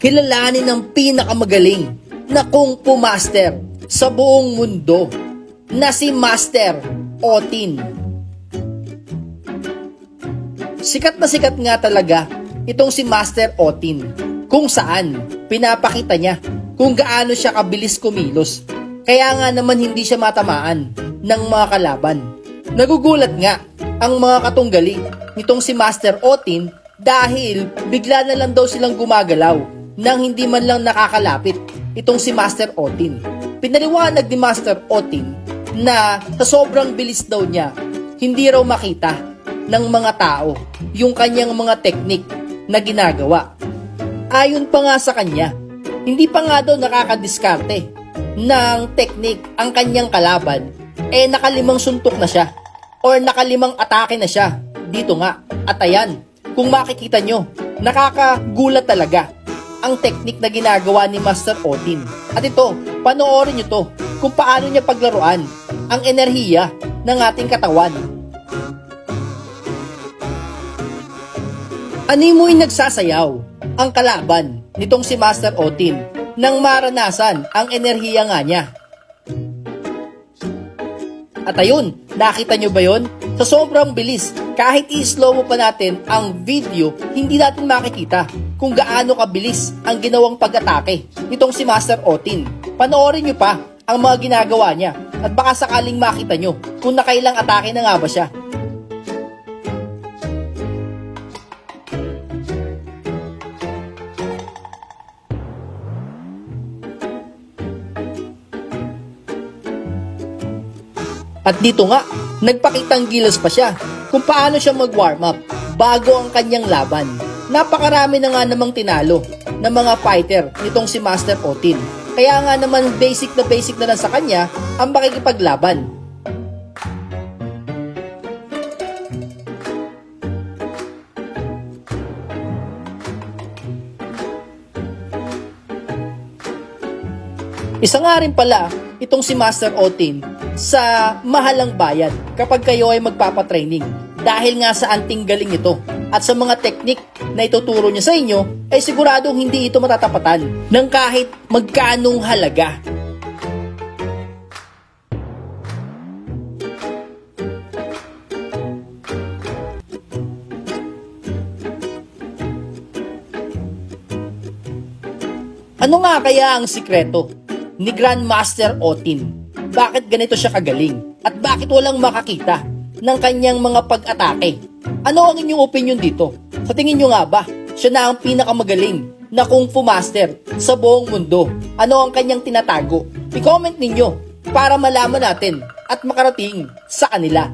kilalanin ng pinakamagaling na Kung Fu Master sa buong mundo na si Master Otin. Sikat na sikat nga talaga itong si Master Otin, kung saan pinapakita niya kung gaano siya kabilis kumilos. Kaya nga naman hindi siya matamaan ng mga kalaban. Nagugulat nga ang mga katunggali nitong si Master Otin dahil bigla na lang daw silang gumagalaw nang hindi man lang nakakalapit itong si Master Otin. Pinaliwanag ni Master Otin na sa sobrang bilis daw niya, hindi raw makita ng mga tao yung kanyang mga teknik na ginagawa. Ayon pa nga sa kanya, hindi pa nga daw nakakadiskarte ng teknik ang kanyang kalaban, nakalimang suntok na siya or nakalimang atake na siya dito nga. At ayan, kung makikita nyo, nakakagulat talaga ang teknik na ginagawa ni Master Otin. At ito, panoorin nyo to kung paano niya paglaruan ang enerhiya ng ating katawan. Animoy nagsasayaw ang kalaban nitong si Master Otin nang maranasan ang enerhiya nga niya. At ayun, nakita nyo ba yun? Sa sobrang bilis, kahit i-slow mo pa natin ang video, hindi natin makikita kung gaano kabilis ang ginawang pag-atake nitong si Master Otin. Panoorin nyo pa ang mga ginagawa niya at baka sakaling makita nyo kung nakailang atake na nga ba siya. At dito nga, nagpakitang gilas pa siya kung paano siya mag-warm up bago ang kanyang laban. Napakarami na nga namang tinalo ng mga fighter nitong si Master Otin. Kaya nga naman basic na lang sa kanya ang makikipaglaban. Isa nga rin pala itong si Master Otin sa mahalang bayad kapag kayo ay magpapatraining dahil nga sa anting galing ito at sa mga teknik na ituturo niya sa inyo ay siguradong hindi ito matatapatan ng kahit magkanong halaga. Ano nga kaya ang sikreto ni Grandmaster Otin? Bakit ganito siya kagaling? At bakit walang makakita ng kanyang mga pag-atake? Ano ang inyong opinion dito? Sa tingin nyo nga ba, siya na ang pinakamagaling na Kung Fu Master sa buong mundo? Ano ang kanyang tinatago? I-comment ninyo para malaman natin at makarating sa kanila.